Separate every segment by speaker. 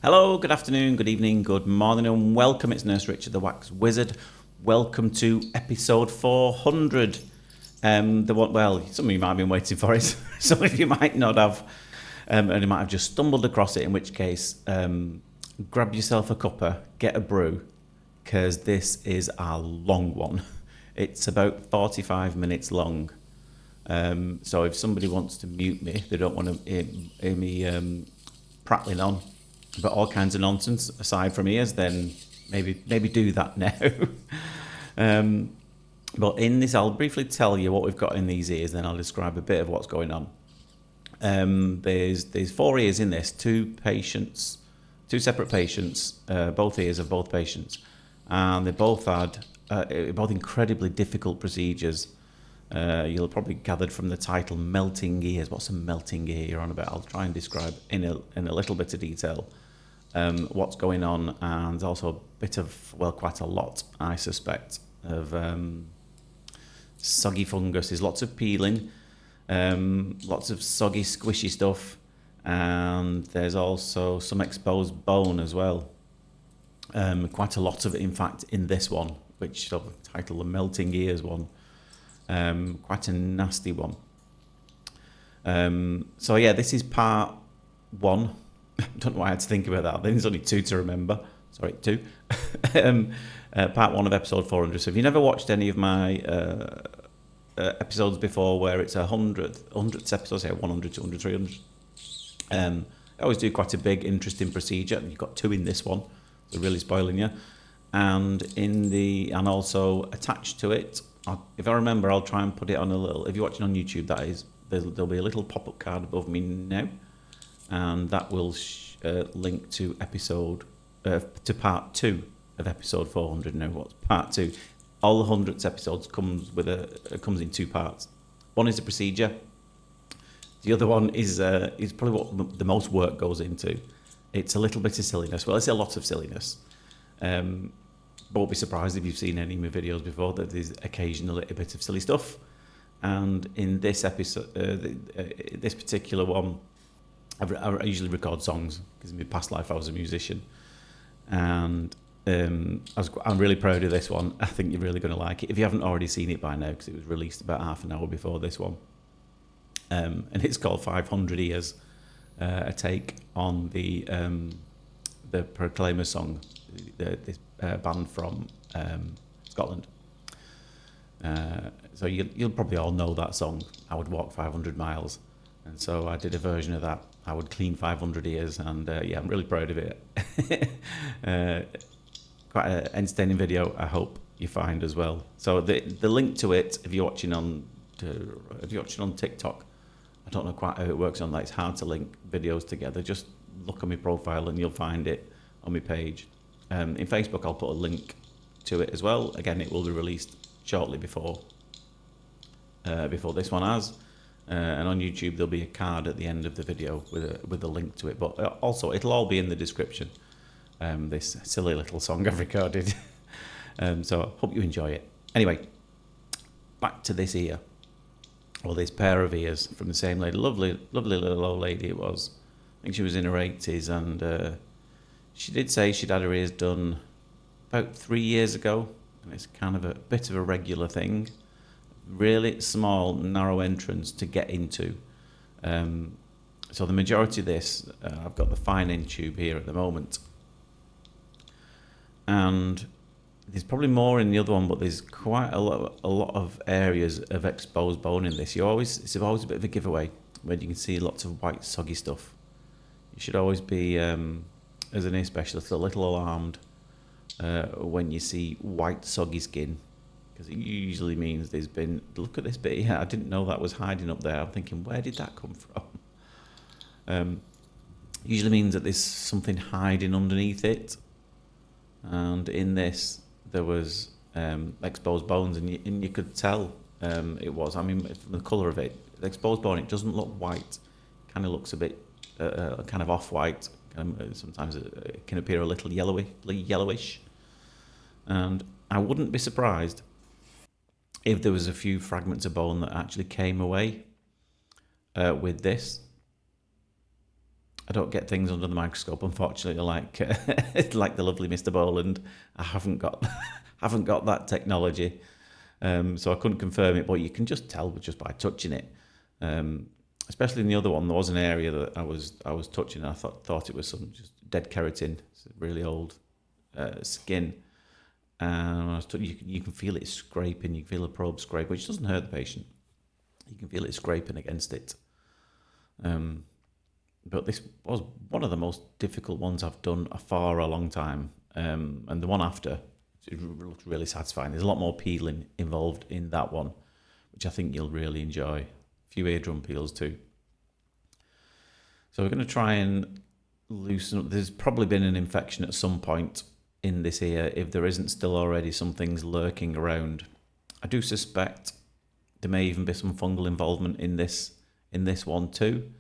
Speaker 1: Hello, good afternoon, good evening, good morning, and welcome. It's Nurse Richard, the Wax Wizard. Welcome to episode 400. Some of you might have been waiting for it. Some of you might not have, and you might have just stumbled across it. In which case, grab yourself a cuppa, get a brew, because this is a long one. It's about 45 minutes long. So if somebody wants to mute me, they don't want to hear me prattling on about all kinds of nonsense aside from ears, then maybe do that now. But in this, I'll briefly tell you what we've got in these ears, then I'll describe a bit of what's going on. There's 4 ears in this, 2 separate patients, both ears of both patients, and they both had both incredibly difficult procedures. You'll probably gathered from the title, melting ears. What's a melting ear you're on about? I'll try and describe in a little bit of detail what's going on, and also a bit of, quite a lot, I suspect, of soggy fungus. There's lots of peeling, lots of soggy, squishy stuff, and there's also some exposed bone as well. Quite a lot of it, in fact, in this one, which I'll title the melting ears one. Quite a nasty one. So yeah, this is part 1. I don't know why I had to think about that. There's only 2 to remember. Sorry, 2. Part 1 of episode 400. So if you never watched any of my episodes before where it's 100th episodes, 100, 200, 300, I always do quite a big, interesting procedure. You've got 2 in this one, so really spoiling you. And also attached to it, if I remember, I'll try and put it on a little. If you're watching on YouTube, that is, there'll be a little pop-up card above me now, and that will link to to part 2 of episode 400. Now, what's part 2? All the 100th episodes comes in 2 parts. One is a procedure. The other one is probably what the most work goes into. It's a little bit of silliness. Well, it's a lot of silliness. Won't be surprised if you've seen any of my videos before that there's occasionally a bit of silly stuff. And in this episode, this particular one, I usually record songs because in my past life I was a musician, and I'm really proud of this one. I think you're really going to like it if you haven't already seen it by now, because it was released about half an hour before this one. And it's called 500 Ears, a take on the Proclaimer song, this band from Scotland. So you'll probably all know that song, I Would Walk 500 Miles. And so I did a version of that, I Would Clean 500 Ears, and I'm really proud of it. Quite an entertaining video, I hope you find as well. So the link to it, if you're watching on TikTok, I don't know quite how it works on that. It's hard to link videos together. Just look on my profile and you'll find it on my page. In Facebook, I'll put a link to it as well. Again, it will be released shortly before this one has. And on YouTube, there'll be a card at the end of the video with a link to it. But also, it'll all be in the description. This silly little song I've recorded. So I hope you enjoy it. Anyway, back to this ear. Or this pair of ears from the same lady. Lovely little old lady it was. I think she was in her 80s, and she did say she'd had her ears done about 3 years ago, and it's kind of a bit of a regular thing. Really small, narrow entrance to get into. So the majority of this, I've got the fine end tube here at the moment. And there's probably more in the other one, but there's quite a lot of areas of exposed bone in this. It's always a bit of a giveaway when you can see lots of white, soggy stuff. You should always be, as an ear specialist, a little alarmed when you see white, soggy skin, because it usually means there's been, look at this bit here, I didn't know that was hiding up there. I'm thinking, where did that come from? Usually means that there's something hiding underneath it. And in this, there was exposed bones, and you could tell it was. I mean, from the colour of it, the exposed bone, it doesn't look white. It kind of looks a bit kind of off-white. Sometimes it can appear a little yellowish. And I wouldn't be surprised if there was a few fragments of bone that actually came away with this. I don't get things under the microscope, unfortunately, like like the lovely Mr. Boland. I haven't got that technology, so I couldn't confirm it. But you can just tell just by touching it. Especially in the other one, there was an area that I was touching. And I thought it was some just dead keratin, it's really old skin, and you can feel it scraping. You can feel the probe scrape, which doesn't hurt the patient. You can feel it scraping against it. But this was one of the most difficult ones I've done for a long time. And the one after, it looked really satisfying. There's a lot more peeling involved in that one, which I think you'll really enjoy. A few eardrum peels too. So we're going to try and loosen up. There's probably been an infection at some point in this ear, if there isn't still already some things lurking around. I do suspect there may even be some fungal involvement in this one too.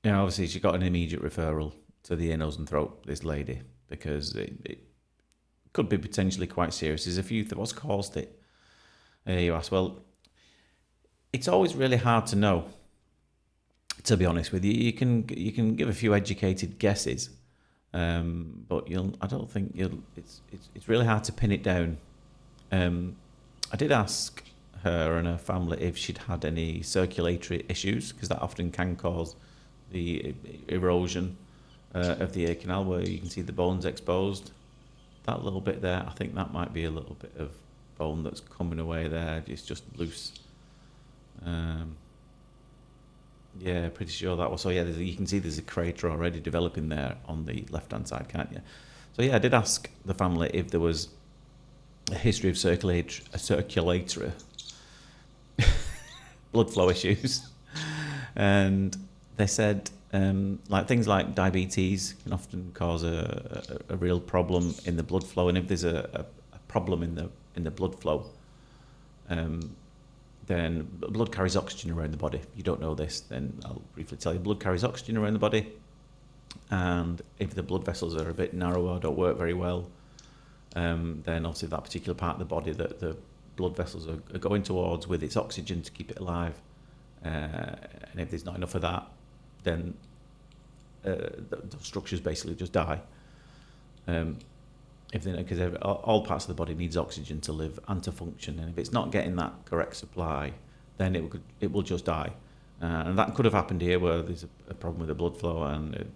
Speaker 1: Obviously she got an immediate referral to the ear, nose and throat, this lady, because it could be potentially quite serious. There's a few what's caused it. You ask, well, it's always really hard to know, to be honest with you. You can give a few educated guesses, but it's really hard to pin it down. I did ask her and her family if she'd had any circulatory issues, because that often can cause the erosion of the ear canal, where you can see the bones exposed. That little bit there, I think that might be a little bit of bone that's coming away there. It's just loose. Yeah, pretty sure that was. So yeah, you can see there's a crater already developing there on the left-hand side, can't you? So yeah, I did ask the family if there was a history of circulatory blood flow issues, and they said like things like diabetes can often cause a real problem in the blood flow, and if there's a problem in the blood flow, then blood carries oxygen around the body. If you don't know this, then I'll briefly tell you. Blood carries oxygen around the body, and if the blood vessels are a bit narrow or don't work very well, then obviously that particular part of the body that the blood vessels are going towards with its oxygen to keep it alive, and if there's not enough of that, then the structures basically just die. Because all parts of the body needs oxygen to live and to function, and if it's not getting that correct supply, then it will just die. And that could have happened here, where there's a problem with the blood flow, and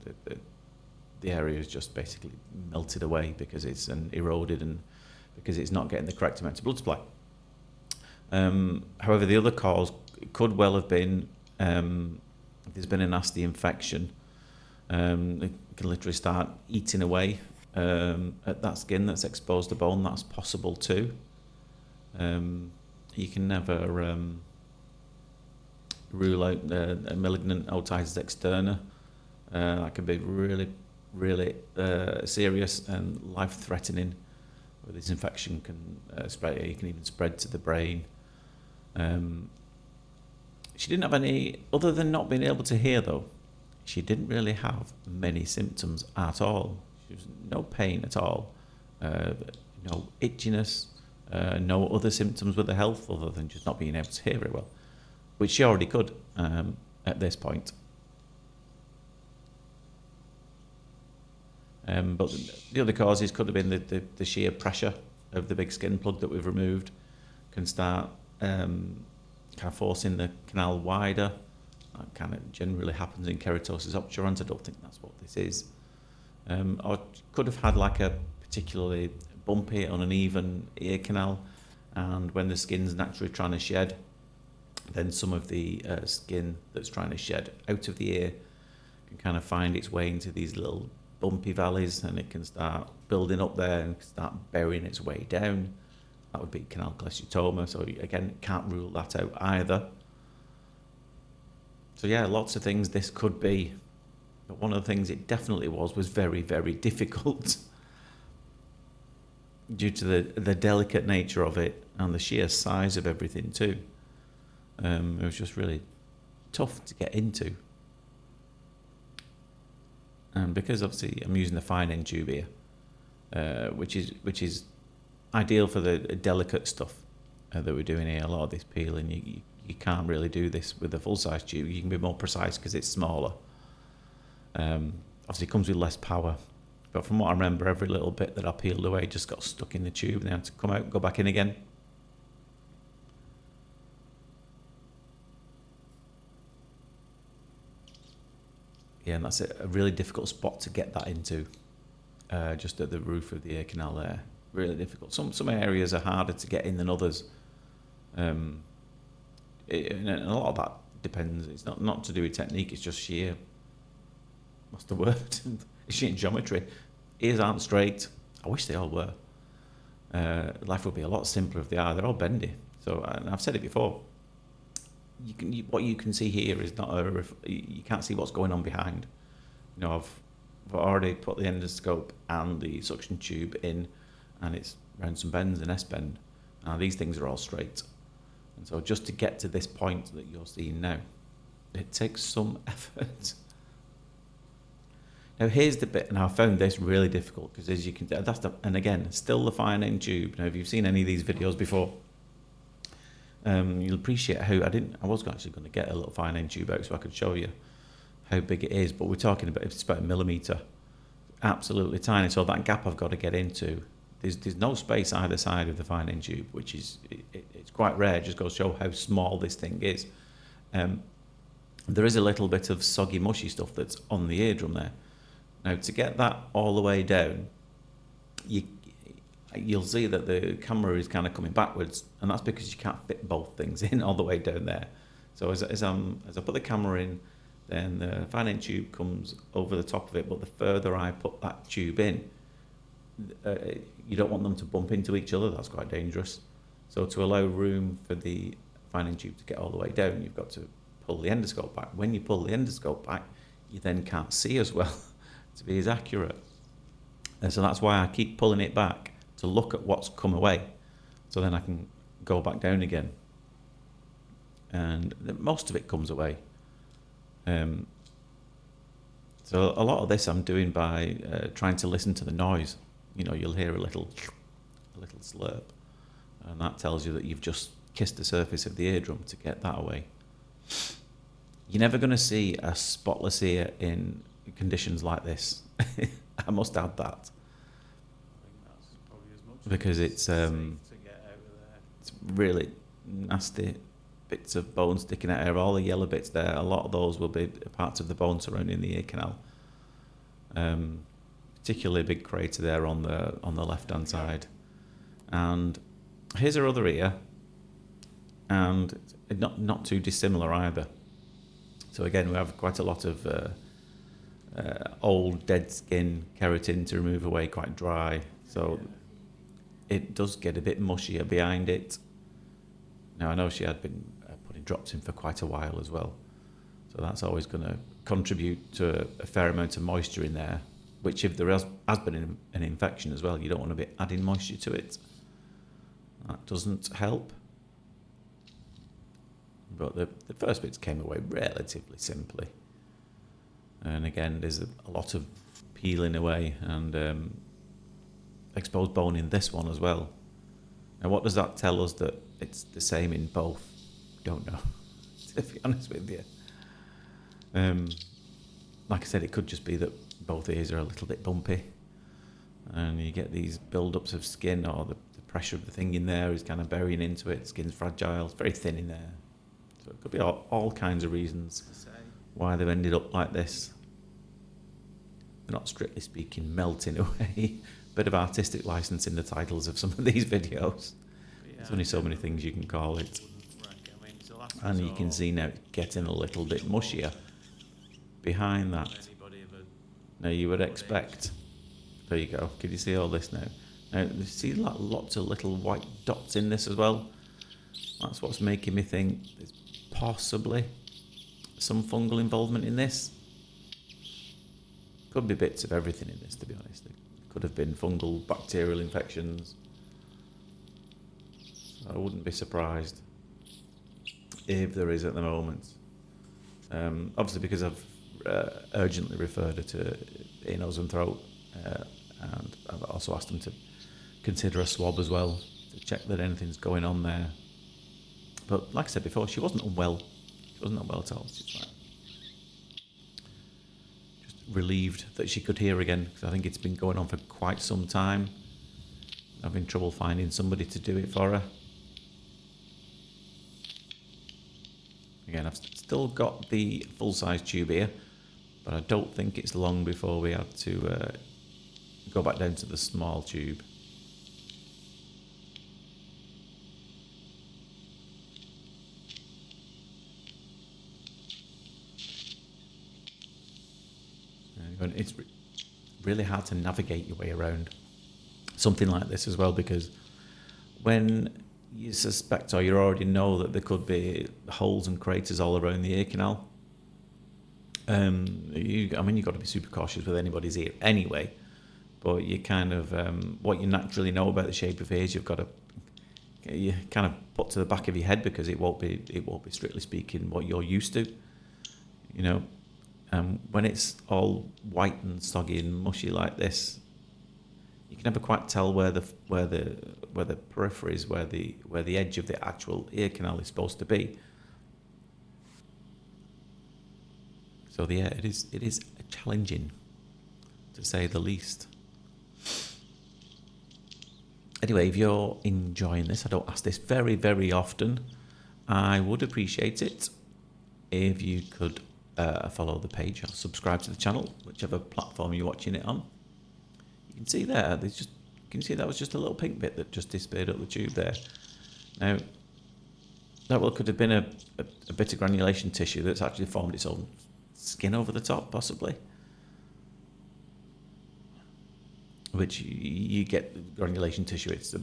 Speaker 1: the area is just basically melted away because it's eroded, and because it's not getting the correct amount of blood supply. However, the other cause could well have been if there's been a nasty infection. It can literally start eating away at that skin that's exposed to bone. That's possible too. You can never rule out a malignant otitis externa. That can be really, really serious and life-threatening, where this infection can spread. It can even spread to the brain. She didn't have any, other than not being able to hear though, she didn't really have many symptoms at all. She was no pain at all, no itchiness, no other symptoms with the health other than just not being able to hear very well, which she already could at this point. But the other causes could have been the sheer pressure of the big skin plug that we've removed can start kind of forcing the canal wider. That kind of generally happens in keratosis obturans. I don't think that's what this is. Or could have had like a particularly bumpy, uneven ear canal, and when the skin's naturally trying to shed, then some of the skin that's trying to shed out of the ear can kind of find its way into these little bumpy valleys, and it can start building up there and start burying its way down. That would be canal cholesteatoma. So again, can't rule that out either. So yeah, lots of things this could be, but one of the things it definitely was very, very difficult due to the delicate nature of it and the sheer size of everything too. It was just really tough to get into. And because obviously I'm using the fine end tube here, which is ideal for the delicate stuff that we're doing here. A lot of this peeling, you you can't really do this with a full-size tube. You can be more precise because it's smaller. Obviously, it comes with less power. But from what I remember, every little bit that I peeled away just got stuck in the tube and they had to come out and go back in again. Yeah, and that's a really difficult spot to get that into, just at the roof of the ear canal there. Really difficult. Some areas are harder to get in than others. And a lot of that depends. It's not to do with technique, it's just sheer, what's the word? It's sheer geometry. Ears aren't straight. I wish they all were. Life would be a lot simpler if they are. They're all bendy. So, and I've said it before. What you can see here is not you can't see what's going on behind. You know, I've already put the endoscope and the suction tube in, and it's round some bends and S-bend. Now these things are all straight. And so just to get to this point that you're seeing now, it takes some effort. Now here's the bit, and I found this really difficult because as you can tell, and again, still the fine end tube. Now if you've seen any of these videos before, you'll appreciate how I was actually going to get a little fine end tube out so I could show you how big it is, but we're talking about, it's about 1 millimetre, absolutely tiny. So that gap I've got to get into, there's no space either side of the fine end tube, which is it's quite rare. It just goes to show how small this thing is. There is a little bit of soggy mushy stuff that's on the eardrum there. Now to get that all the way down, you'll see that the camera is kind of coming backwards, and that's because you can't fit both things in all the way down there. So as I put the camera in, then the fine end tube comes over the top of it, but the further I put that tube in, you don't want them to bump into each other. That's quite dangerous. So to allow room for the fine end tube to get all the way down, you've got to pull the endoscope back. When you pull the endoscope back, you then can't see as well to be as accurate. And so that's why I keep pulling it back to look at what's come away, so then I can go back down again. And most of it comes away. So a lot of this I'm doing by trying to listen to the noise. You know, you'll hear a little slurp, and that tells you that you've just kissed the surface of the eardrum to get that away. You're never going to see a spotless ear in conditions like this. I must add that. Because it's really nasty bits of bone sticking out here. All the yellow bits there, a lot of those will be parts of the bone surrounding the ear canal. Particularly a big crater there on the left hand side. And here's her other ear, and not too dissimilar either. So again, we have quite a lot of old dead skin, keratin to remove away, quite dry. So it does get a bit mushier behind it. Now I know she had been putting drops in for quite a while as well, so that's always going to contribute to a fair amount of moisture in there, which if there has been an infection as well, you don't want to be adding moisture to it. That doesn't help. But the first bits came away relatively simply. And again, there's a lot of peeling away and exposed bone in this one as well. Now what does that tell us? That it's the same in both? Don't know, to be honest with you. Like I said, it could just be that both ears are a little bit bumpy and you get these build-ups of skin, or the pressure of the thing in there is kind of burying into it. Skin's fragile, it's very thin in there. So it could be all kinds of reasons why they've ended up like this. They're not strictly speaking melting away. Bit of artistic license in the titles of some of these videos. There's only so many things you can call it. And you can see now it's getting a little bit mushier behind that. Now you would expect, there you go, can you see all this now? Now you see lots of little white dots in this as well. That's what's making me think there's possibly some fungal involvement in this. Could be bits of everything in this, to be honest. Could have been fungal, bacterial infections. So I wouldn't be surprised if there is at the moment. Obviously, because I've urgently referred her to ear, nose and throat, and I've also asked them to consider a swab as well to check that anything's going on there. But like I said before, she wasn't unwell. She wasn't unwell at all. She's like just relieved that she could hear again, because I think it's been going on for quite some time. Having trouble finding somebody to do it for her. Again, I've still got the full-size tube here, but I don't think it's long before we have to go back down to the small tube. It's really hard to navigate your way around something like this as well, because when you suspect or you already know that there could be holes and craters all around the ear canal, you've got to be super cautious with anybody's ear anyway. But you kind of what you naturally know about the shape of ears, you've got to kind of put to the back of your head, because it won't be strictly speaking what you're used to, you know. When it's all white and soggy and mushy like this, you can never quite tell where the periphery is, where the edge of the actual ear canal is supposed to be. So yeah, it is challenging, to say the least. Anyway, if you're enjoying this, I don't ask this very, very often, I would appreciate it if you could follow the page or subscribe to the channel, whichever platform you're watching it on. You can see there, you can see that was just a little pink bit that just disappeared up the tube there. Now, that could have been a bit of granulation tissue that's actually formed its own skin over the top, possibly. Which you get granulation tissue. It's the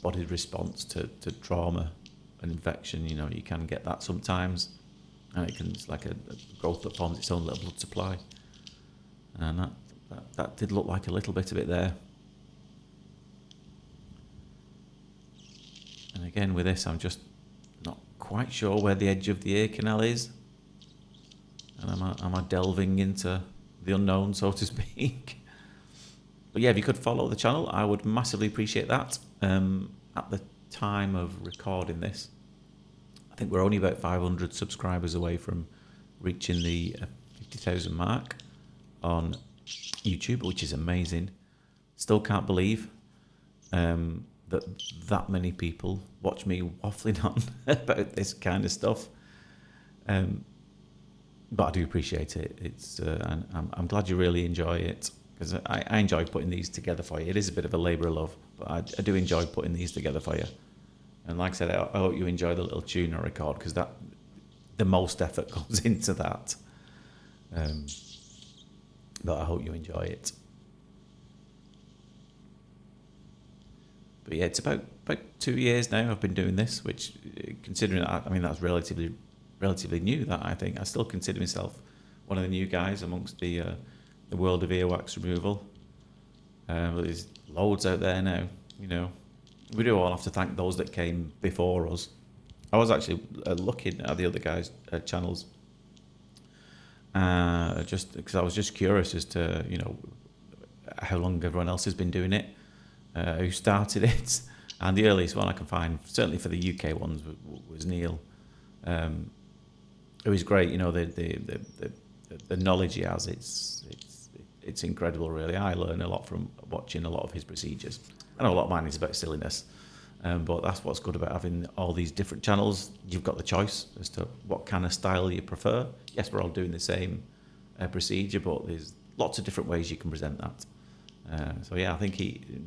Speaker 1: body's response to trauma and infection. You know, you can get that sometimes, and it's like a growth that forms its own little blood supply. And that did look like a little bit of it there. And again, with this, I'm just not quite sure where the edge of the ear canal is. And am I delving into the unknown, so to speak? But yeah, if you could follow the channel, I would massively appreciate that. At the time of recording this, I think we're only about 500 subscribers away from reaching the 50,000 mark on YouTube, which is amazing. Still can't believe that many people watch me waffling on about this kind of stuff. But I do appreciate it. It's and I'm glad you really enjoy it, because I enjoy putting these together for you. It is a bit of a labour of love, but I do enjoy putting these together for you. And like I said, I hope you enjoy the little tune I record, because the most effort goes into that. But I hope you enjoy it. But yeah, it's about 2 years now I've been doing this, which, considering that's relatively new. That I think I still consider myself one of the new guys amongst the world of earwax removal. But there's loads out there now, you know. We do all have to thank those that came before us. I was actually looking at the other guys' channels, just because I was just curious as to, you know, how long everyone else has been doing it, who started it, and the earliest one I can find, certainly for the UK ones, was Neil. It was great, you know, the knowledge he has. It's incredible, really. I learn a lot from watching a lot of his procedures. I know a lot of mine is about silliness, but that's what's good about having all these different channels. You've got the choice as to what kind of style you prefer. Yes, we're all doing the same procedure, but there's lots of different ways you can present that. So yeah, I think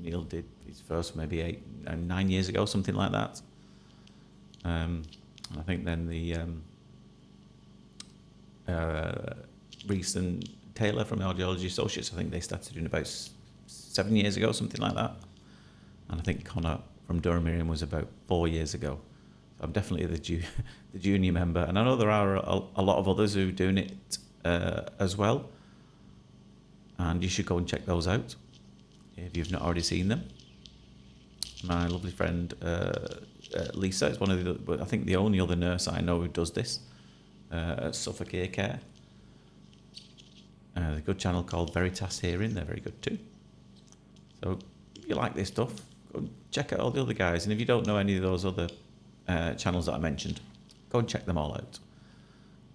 Speaker 1: Neil did his first maybe 9 years ago, something like that. I think then the recent Taylor from Audiology Associates, I think they started doing about 7 years ago, something like that. And I think Connor from Durham was about 4 years ago. So I'm definitely the junior member. And I know there are a lot of others who are doing it as well. And you should go and check those out if you've not already seen them. My lovely friend Lisa is one of I think the only other nurse I know who does this at Suffolk Ear Care. There's a good channel called Veritas Hearing. They're very good too. So if you like this stuff, go and check out all the other guys. And if you don't know any of those other channels that I mentioned. Go and check them all out.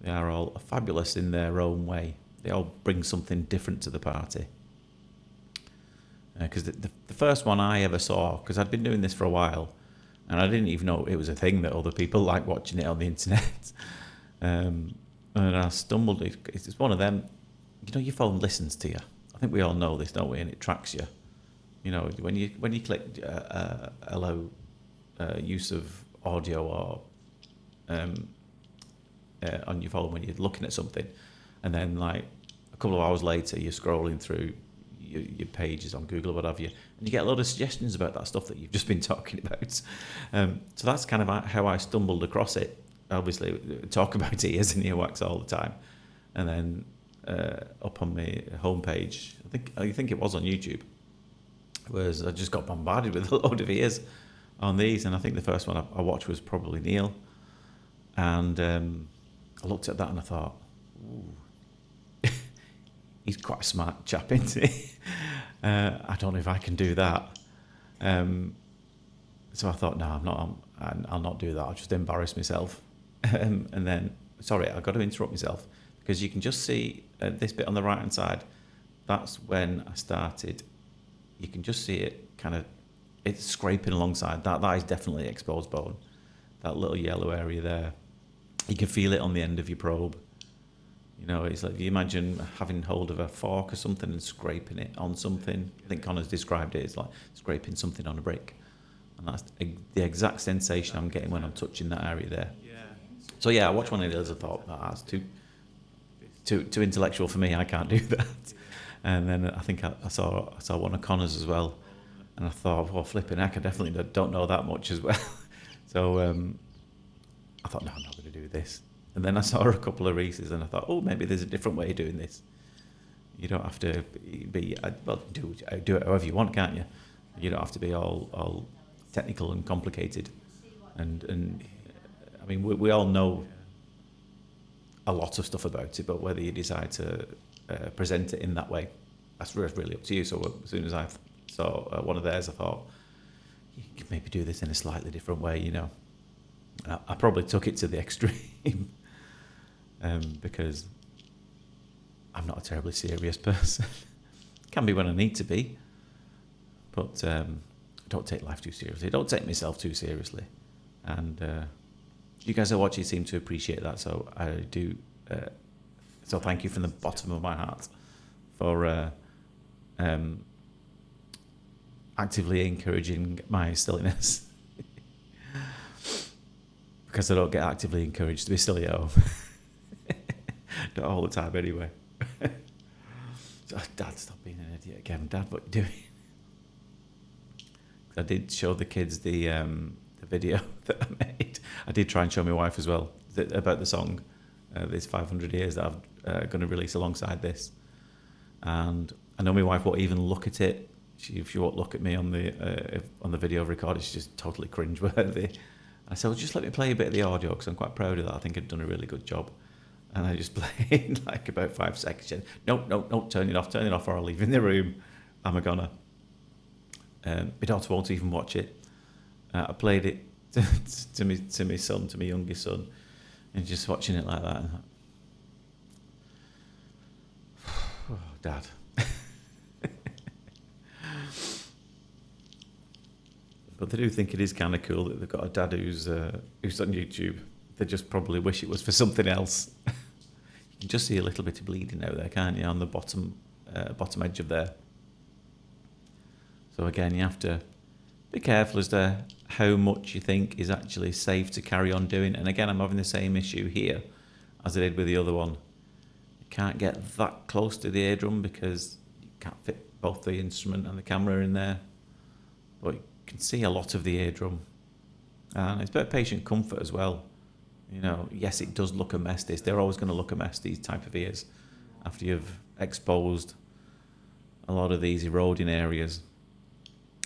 Speaker 1: They are all fabulous in their own way. They all bring something different to the party. Because the first one I ever saw, because I'd been doing this for a while, and I didn't even know it was a thing that other people like watching it on the internet. And I stumbled. It's one of them. You know, your phone listens to you. I think we all know this, don't we? And it tracks you. You know, when you click allow use of audio or on your phone when you're looking at something, and then like a couple of hours later you're scrolling through your pages on Google or what have you, and you get a lot of suggestions about that stuff that you've just been talking about. So that's kind of how I stumbled across it. Obviously, talk about ears and earwax all the time, and then up on my homepage, I think it was on YouTube, was I just got bombarded with a load of ears on these, and I think the first one I watched was probably Neil, and I looked at that and I thought, ooh, he's quite a smart chap, isn't he? I don't know if I can do that. So I thought, no, I'm not. I'll not do that. I'll just embarrass myself. And then, sorry, I've got to interrupt myself, because you can just see this bit on the right hand side. That's when I started. You can just see it kind of, it's scraping alongside. That is definitely exposed bone. That little yellow area there. You can feel it on the end of your probe. You know, it's like, you imagine having hold of a fork or something and scraping it on something. I think Connor's described it as like scraping something on a brick. And that's the exact sensation I'm getting when I'm touching that area there. So yeah, I watched one of those. I thought, that's too intellectual for me. I can't do that. And then I think I saw one of Connor's as well, and I thought, well, flipping heck, I definitely don't know that much as well. So I thought, no, I'm not going to do this. And then I saw a couple of Reese's, and I thought, oh, maybe there's a different way of doing this. You don't have to be do it however you want, can't you? You don't have to be all technical and complicated. And I mean, we all know a lot of stuff about it, but whether you decide to present it in that way, that's really up to you. So as soon as I saw one of theirs, I thought, you could maybe do this in a slightly different way, you know. I probably took it to the extreme because I'm not a terribly serious person. Can be when I need to be, but I don't take life too seriously. I don't take myself too seriously. And you guys are watching seem to appreciate that, so I do. So thank you from the bottom of my heart for actively encouraging my silliness. Because I don't get actively encouraged to be silly at home. Not all the time anyway. So, Dad, stop being an idiot again. Dad, what are you doing? I did show the kids the video that I made. I did try and show my wife as well about the song, this 500 Years that I'm going to release alongside this. And I know my wife won't even look at it. She won't look at me on the video recorded. She's just totally cringeworthy. I said, well, just let me play a bit of the audio, because I'm quite proud of that. I think I've done a really good job. And I just played like about 5 seconds. She said, no, turn it off, or I'll leave in the room. I'm a goner. My daughter won't even watch it. I played it to my son, to my youngest son, and just watching it like that. And oh, Dad. But they do think it is kind of cool that they've got a dad who's on YouTube. They just probably wish it was for something else. You can just see a little bit of bleeding out there, can't you, on the bottom edge of there. So again, you have to be careful as to how much you think is actually safe to carry on doing. And again, I'm having the same issue here as I did with the other one. You can't get that close to the eardrum because you can't fit both the instrument and the camera in there. But you can see a lot of the eardrum. And it's about patient comfort as well. You know, yes, it does look a mess. They're always going to look a mess, these type of ears, after you've exposed a lot of these eroding areas.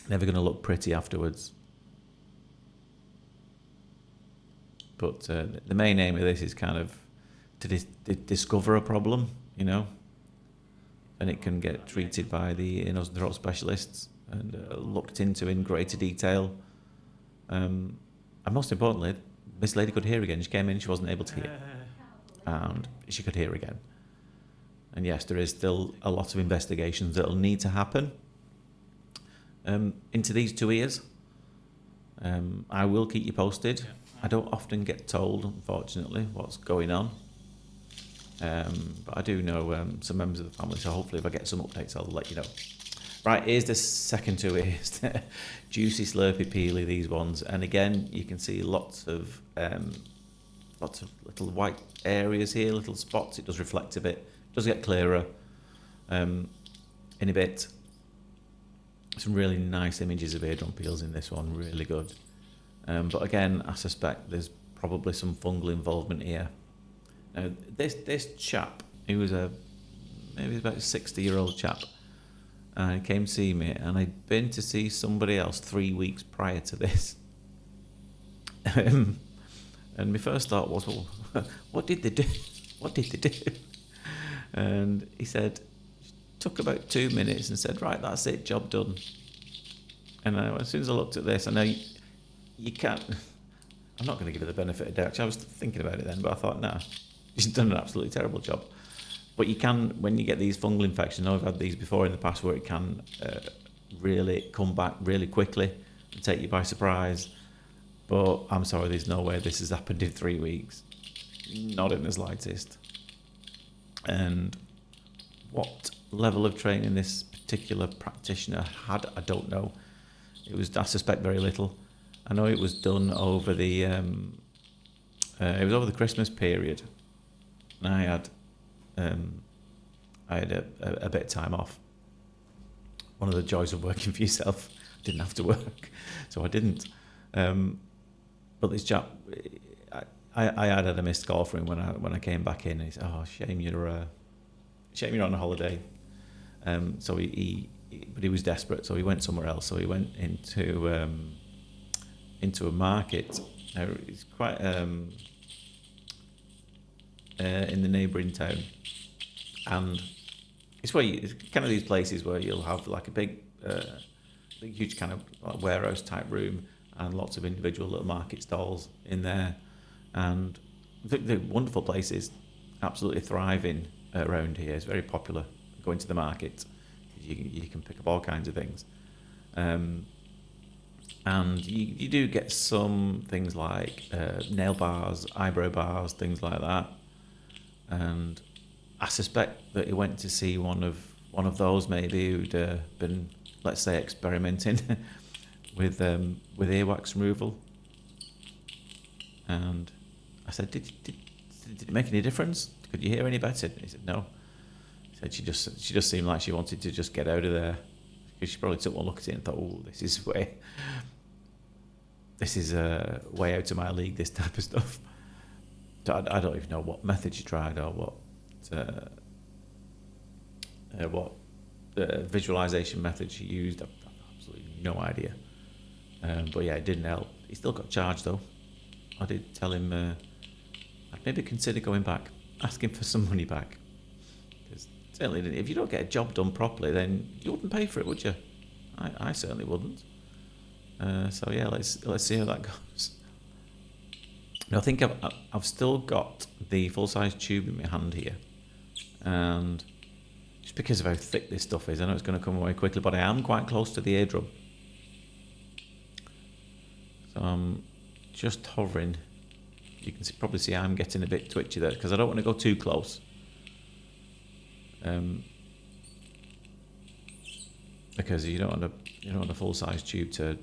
Speaker 1: Never going to look pretty afterwards. But the main aim of this is kind of to discover a problem, you know, and it can get treated by the nose and throat specialists and looked into in greater detail. And most importantly, this lady could hear again. She came in, she wasn't able to hear. And she could hear again. And yes, there is still a lot of investigations that will need to happen into these 2 ears. I will keep you posted. Yeah. I don't often get told, unfortunately, what's going on. But I do know some members of the family, so hopefully if I get some updates, I'll let you know. Right, here's the second 2 ears. Juicy, slurpy, peely, these ones. And again, you can see lots of little white areas here, little spots. It does reflect a bit. It does get clearer in a bit. Some really nice images of eardrum peels in this one, really good. But again, I suspect there's probably some fungal involvement here. Now, this chap, he was maybe about a 60-year-old chap, and he came to see me, and I'd been to see somebody else 3 weeks prior to this. And my first thought was, well, what did they do? What did they do? And he said, took about 2 minutes and said, right, that's it, job done. And as soon as I looked at this, I know you can't, I'm not going to give it the benefit of doubt. I was thinking about it then, but I thought, nah, he's done an absolutely terrible job. But you can, when you get these fungal infections, I know I've had these before in the past where it can really come back really quickly and take you by surprise. But I'm sorry, there's no way this has happened in 3 weeks. Not in the slightest. And what level of training this particular practitioner had, I don't know. It was, I suspect, very little. I know it was done over the Christmas period, and I had a bit of time off. One of the joys of working for yourself, didn't have to work, so I didn't. But this chap, I had a missed call from him when I came back in, and he said, "Oh, shame you're on a holiday." So but he was desperate, so he went somewhere else. So he went into a market. Now it's quite in the neighbouring town, and it's it's kind of these places where you'll have like a big, huge kind of like warehouse type room, and lots of individual little market stalls in there, and the wonderful places, absolutely thriving around here. It's very popular going to the market. You can pick up all kinds of things, and you do get some things like nail bars, eyebrow bars, things like that. And I suspect that he went to see one of those maybe who'd been, let's say, experimenting with earwax removal. And I said, did it make any difference? Could you hear any better? He said no. He said she just seemed like she wanted to just get out of there, because she probably took one look at it and thought, oh, this is way out of my league, this type of stuff. So I don't even know what method she tried or what visualization method she used. I've absolutely no idea. But yeah, it didn't help. He still got charged though. I did tell him I'd maybe consider going back, asking for some money back. Because certainly, if you don't get a job done properly, then you wouldn't pay for it, would you? I certainly wouldn't. So yeah, let's see how that goes. I think I've still got the full-size tube in my hand here, and just because of how thick this stuff is, I know it's going to come away quickly, but I am quite close to the eardrum, so I'm just hovering. You can probably see I'm getting a bit twitchy there because I don't want to go too close. Because you don't want a full-size tube to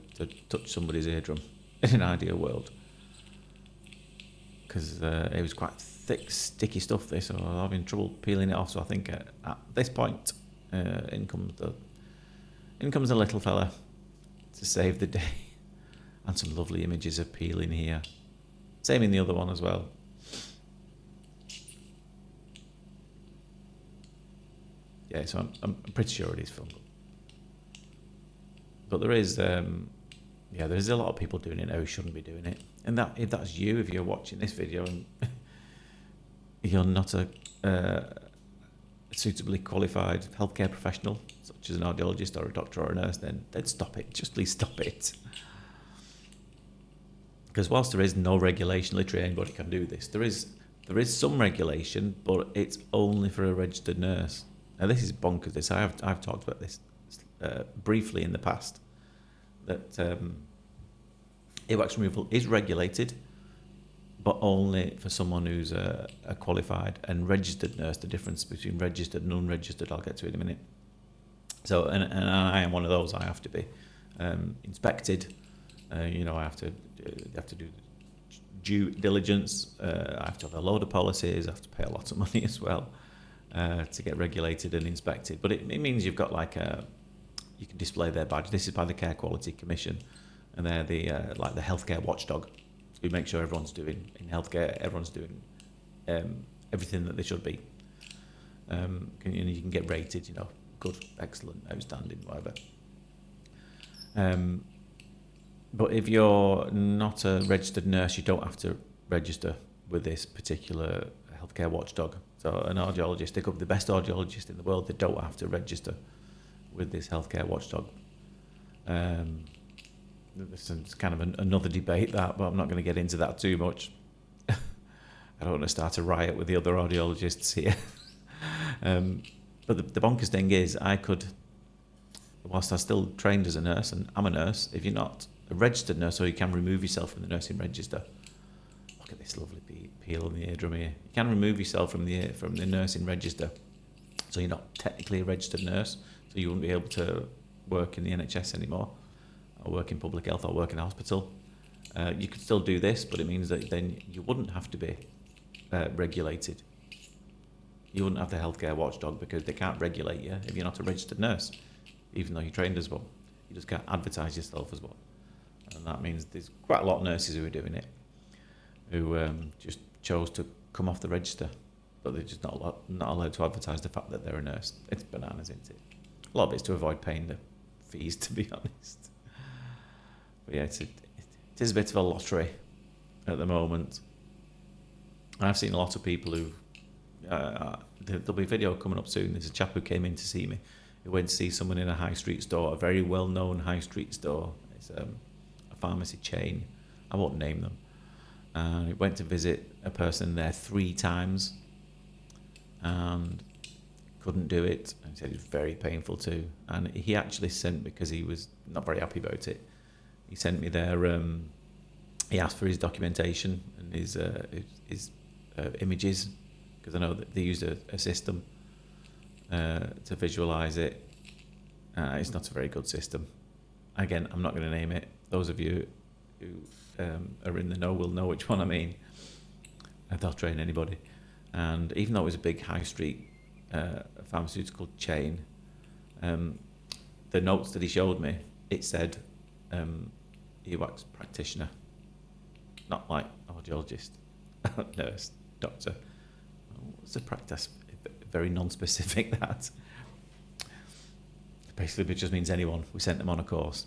Speaker 1: touch somebody's eardrum in an ideal world. Because it was quite thick, sticky stuff, this, so I'm having trouble peeling it off. So I think at this point, in comes the little fella to save the day, and some lovely images of peeling here. Same in the other one as well. Yeah, so I'm pretty sure it is fungal. But there is a lot of people doing it now who shouldn't be doing it. And that, if that's you, if you're watching this video and you're not a suitably qualified healthcare professional, such as an audiologist or a doctor or a nurse, then stop it. Just please stop it. Because whilst there is no regulation, literally anybody can do this. There is some regulation, but it's only for a registered nurse. Now this is bonkers. I've talked about this briefly in the past. That earwax removal is regulated, but only for someone who's a qualified and registered nurse. The difference between registered and unregistered, I'll get to in a minute. So, and I am one of those. I have to be inspected. I have to do due diligence. I have to have a load of policies. I have to pay a lot of money as well to get regulated and inspected. But it means you've got you can display their badge. This is by the Care Quality Commission, and they're the healthcare watchdog, who make sure everyone's doing in healthcare. Everyone's doing everything that they should be. You can get rated, good, excellent, outstanding, whatever. But if you're not a registered nurse, you don't have to register with this particular healthcare watchdog. So an audiologist, they could be the best audiologist in the world, they don't have to register with this healthcare watchdog. It's kind of another debate, that, but I'm not going to get into that too much. I don't want to start a riot with the other audiologists here. But the bonkers thing is, I could, whilst I'm still trained as a nurse, and I'm a nurse, if you're not a registered nurse, or you can remove yourself from the nursing register. Look at this lovely peel on the eardrum here. You can remove yourself from the nursing register, so you're not technically a registered nurse, so you wouldn't be able to work in the NHS anymore, or work in public health, or work in a hospital. You could still do this, but it means that then you wouldn't have to be regulated. You wouldn't have the healthcare watchdog, because they can't regulate you if you're not a registered nurse, even though you're trained as one. You just can't advertise yourself as one. And that means there's quite a lot of nurses who are doing it, who just chose to come off the register, but they're just not allowed to advertise the fact that they're a nurse. It's bananas, isn't it? A lot of it's to avoid paying the fees, to be honest. But yeah, it is a bit of a lottery at the moment. I've seen a lot of people who there'll be a video coming up soon. There's a chap who came in to see me, who went to see someone in a high street store, a very well-known high street store. It's a pharmacy chain. I won't name them. And he went to visit a person there 3 times and couldn't do it. And he said it was very painful too. And he actually sent, because he was not very happy about it, he sent me their, he asked for his documentation and his images, because I know that they used a system to visualise it. It's not a very good system. Again, I'm not going to name it. Those of you who are in the know will know which one I mean. They'll train anybody. And even though it was a big high street pharmaceutical chain, the notes that he showed me, it said earwax practitioner, not like audiologist, nurse, doctor. What's the practice? Very non-specific, that. Basically, it just means anyone. We sent them on a course.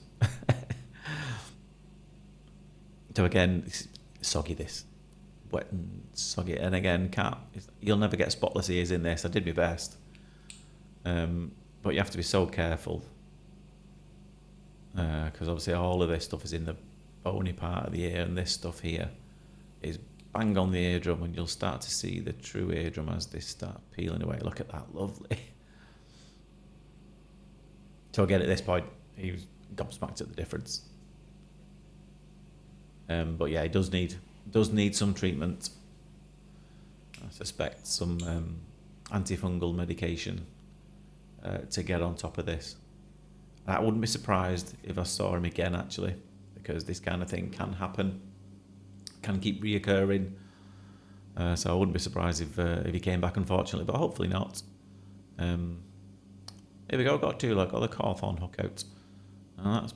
Speaker 1: So again, it's soggy, this. Wet and soggy. And again, you'll never get spotless ears in this. I did my best. But you have to be so careful. Because obviously all of this stuff is in the bony part of the ear, and this stuff here is bang on the eardrum, and you'll start to see the true eardrum as they start peeling away. Look at that, lovely. So again, at this point, he was gobsmacked at the difference. But yeah, it does need some treatment. I suspect some antifungal medication to get on top of this. I wouldn't be surprised if I saw him again, actually, because this kind of thing can happen, can keep reoccurring. So I wouldn't be surprised if he came back, unfortunately, but hopefully not. Here we go. Got the Cawthorn hook out. And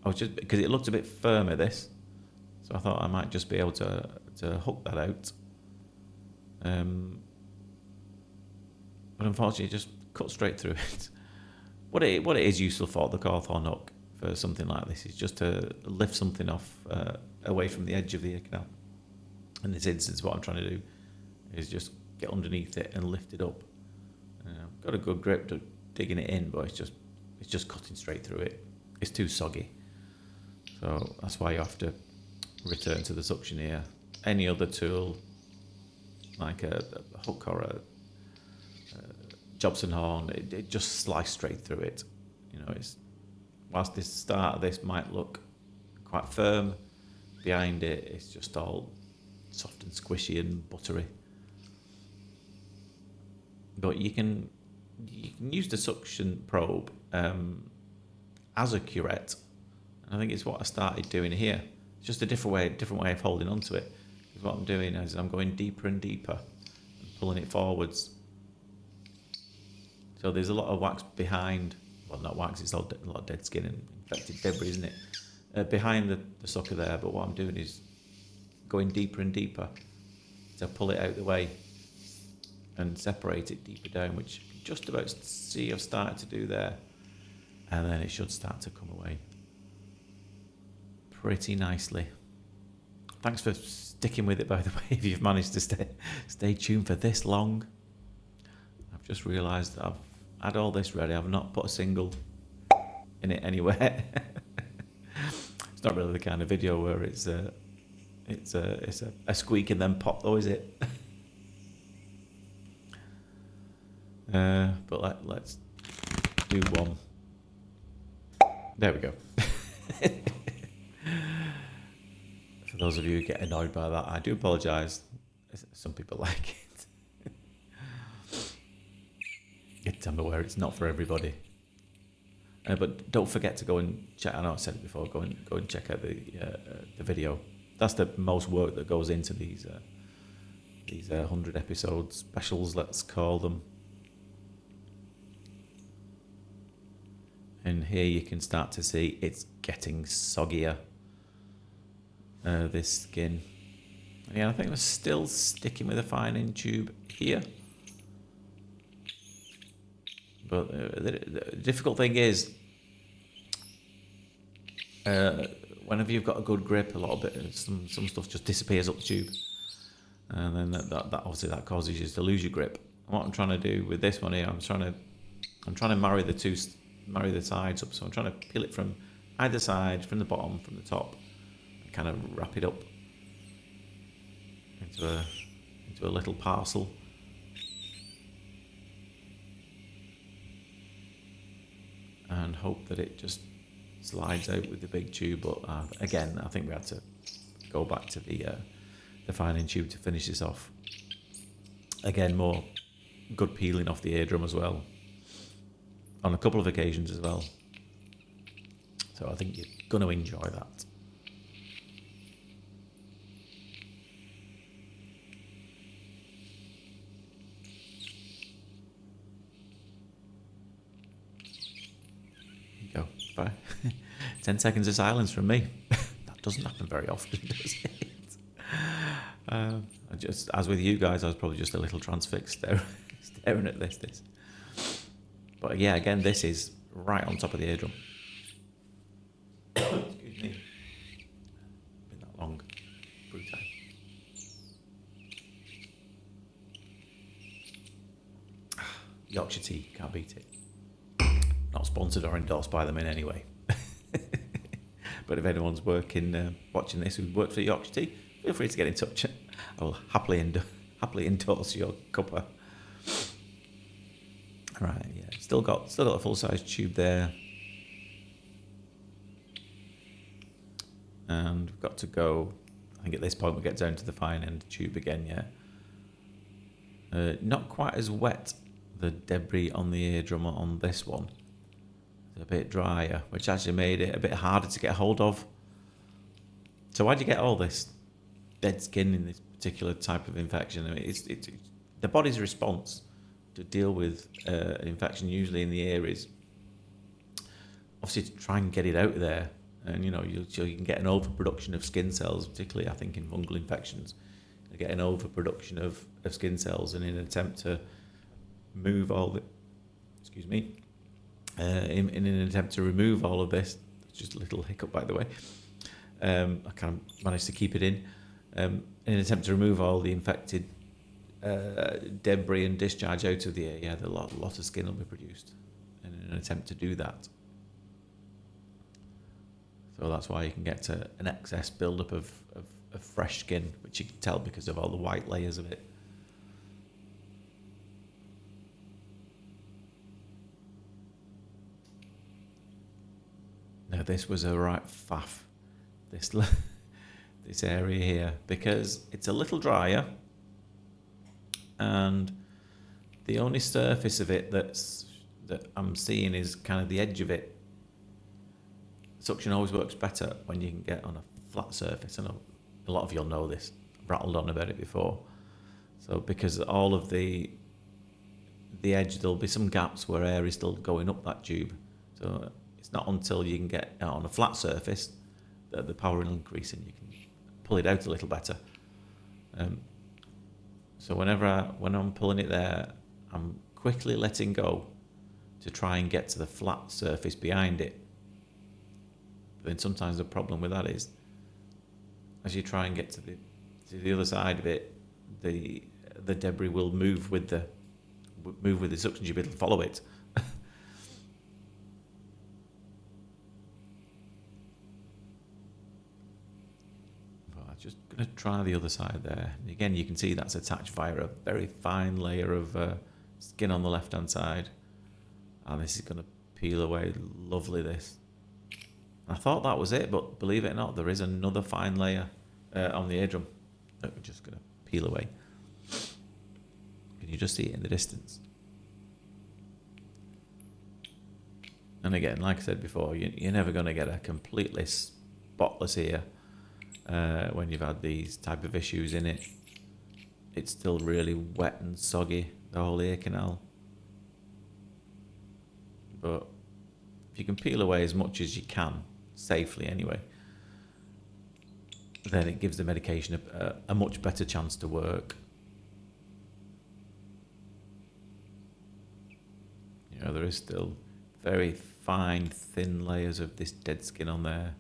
Speaker 1: I was just, because it looked a bit firmer, this, so I thought I might just be able to hook that out. But unfortunately, it just cut straight through it. What it is useful for, the Cawthorn hook, for something like this, is just to lift something off away from the edge of the ear canal. In this instance, what I'm trying to do is just get underneath it and lift it up. Got a good grip to digging it in, but it's just cutting straight through it. It's too soggy, so that's why you have to return to the suction ear. Any other tool, like a hook or a Jobson horn, it just sliced straight through it. You know, it's whilst this start of this might look quite firm, behind it it's just all soft and squishy and buttery. But you can use the suction probe as a curette. And I think it's what I started doing here. It's just a different way of holding onto it. Because what I'm doing is I'm going deeper and deeper and pulling it forwards. So there's a lot of wax behind. Well, not wax. It's all a lot of dead skin and infected debris, isn't it? Behind the sucker there. But what I'm doing is going deeper and deeper to pull it out of the way and separate it deeper down, which you can just about see I've started to do there. And then it should start to come away pretty nicely. Thanks for sticking with it, by the way, if you've managed to stay tuned for this long. I've just realised that I've had all this ready. I've not put a single in it anywhere. It's not really the kind of video where it's a squeak and then pop, though, is it? But let's do one. There we go. For those of you who get annoyed by that, I do apologise. Some people like it. I'm aware it's not for everybody. But don't forget to go and check. I know I said it before. Go and check out the video. That's the most work that goes into these 100 episode specials. Let's call them. And here you can start to see it's getting soggier. This skin. Yeah, I think we're still sticking with a fine-in tube here. But the difficult thing is, whenever you've got a good grip, a lot of it, some stuff just disappears up the tube, and then that obviously that causes you to lose your grip. And what I'm trying to do with this one here, I'm trying to marry the sides up. So I'm trying to peel it from either side, from the bottom, from the top, and kind of wrap it up into a little parcel. And hope that it just slides out with the big tube. But again, I think we had to go back to the fine-in tube to finish this off. Again, more good peeling off the eardrum as well, on a couple of occasions as well. So I think you're going to enjoy that. Go. Bye. 10 seconds of silence from me. That doesn't happen very often, does it? Just as with you guys, I was probably just a little transfixed staring at this. But yeah, again, this is right on top of the eardrum. Excuse me. Been that long. Brutal. Yorkshire tea, can't beat it. Not sponsored or endorsed by them in any way. But if anyone's watching this who works for Yorkshire tea, feel free to get in touch. I will happily endorse your cuppa. Right, yeah, still got a full size tube there, and we've got to go. I think at this point we get down to the fine end tube again. Yeah, not quite as wet, the debris on the eardrum on this one. It's a bit drier, which actually made it a bit harder to get hold of. So why do you get all this dead skin in this particular type of infection? I mean, it's the body's response to deal with an infection, usually in the ear, is obviously to try and get it out there. And you can get an overproduction of skin cells, particularly I think in fungal infections. You get an overproduction of skin cells, and in an attempt to move all the, in an attempt to remove all of this, just a little hiccup by the way. I kind of managed to keep it in an attempt to remove all the infected debris and discharge out of the ear. Yeah, a lot of skin will be produced in an attempt to do that. So that's why you can get to an excess buildup of fresh skin, which you can tell because of all the white layers of it. Now this was a right faff, this area here, because it's a little drier, and the only surface of it that I'm seeing is kind of the edge of it. Suction always works better when you can get on a flat surface. I know a lot of you'll know this. I've rattled on about it before. So because all of the edge, there'll be some gaps where air is still going up that tube. So it's not until you can get on a flat surface that the power will increase and you can pull it out a little better. So when I'm pulling it there, I'm quickly letting go to try and get to the flat surface behind it. But then sometimes the problem with that is, as you try and get to the other side of it, the debris will move with the suction tube. It'll follow it. But I'm just going to try the other side there. And again, you can see that's attached via a very fine layer of skin on the left-hand side. And this is going to peel away. Lovely, this. I thought that was it, but believe it or not, there is another fine layer on the eardrum that we're just going to peel away. Can you just see it in the distance? And again, like I said before, you're never going to get a completely spotless ear when you've had these type of issues in it. It's still really wet and soggy, the whole ear canal. But if you can peel away as much as you can, safely anyway, then it gives the medication a much better chance to work. You know, there is still very fine, thin layers of this dead skin on there.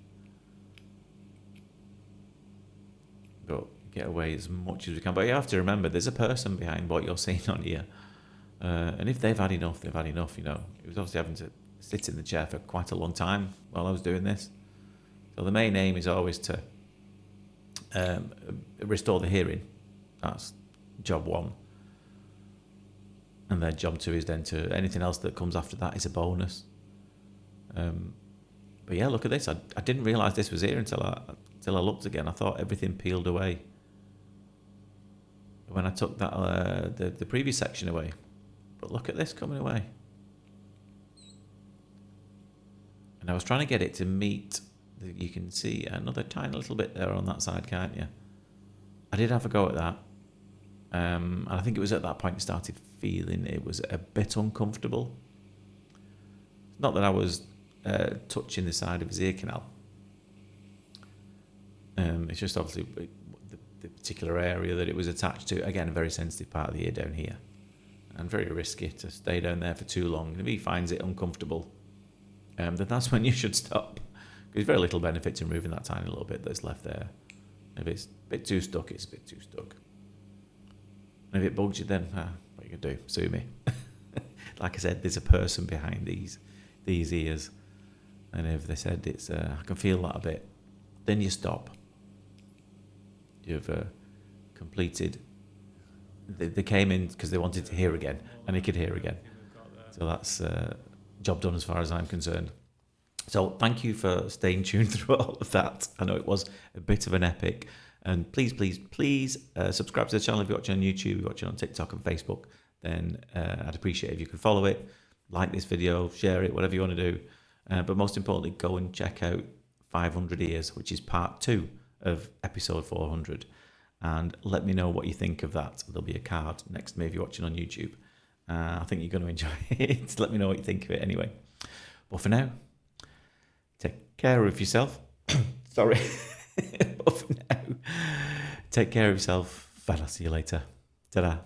Speaker 1: But get away as much as we can. But you have to remember, there's a person behind what you're seeing on here. And if they've had enough, they've had enough, you know. It was obviously having to sit in the chair for quite a long time while I was doing this. So the main aim is always to restore the hearing. That's job one. And then job two is then to anything else that comes after that is a bonus. But yeah, look at this. I didn't realise this was here until I looked again. I thought everything peeled away when I took that the previous section away. But look at this coming away. And I was trying to get it to meet. You can see another tiny little bit there on that side, can't you? I did have a go at that. And I think it was at that point I started feeling it was a bit uncomfortable. Not that I was touching the side of his ear canal. It's just obviously the particular area that it was attached to. Again, a very sensitive part of the ear down here. And very risky to stay down there for too long. And if he finds it uncomfortable, then that's when you should stop. Because there's very little benefit to removing that tiny little bit that's left there. If it's a bit too stuck, it's a bit too stuck. And if it bugs you, then what you can do? Sue me. Like I said, there's a person behind these ears, and if they said it's, I can feel that a bit, then you stop. You've completed. They came in because they wanted to hear again, and they could hear again. So that's job done as far as I'm concerned. So thank you for staying tuned through all of that. I know it was a bit of an epic. And please subscribe to the channel if you're watching on YouTube, you're watching on TikTok and Facebook. Then I'd appreciate it if you could follow it, like this video, share it, whatever you want to do. But most importantly, go and check out 500 Ears, which is part 2 of episode 400. And let me know what you think of that. There'll be a card next to me if you're watching on YouTube. I think you're going to enjoy it. Let me know what you think of it anyway. But for now, take care of yourself. Sorry. But for now, take care of yourself. And I'll see you later. Ta-da.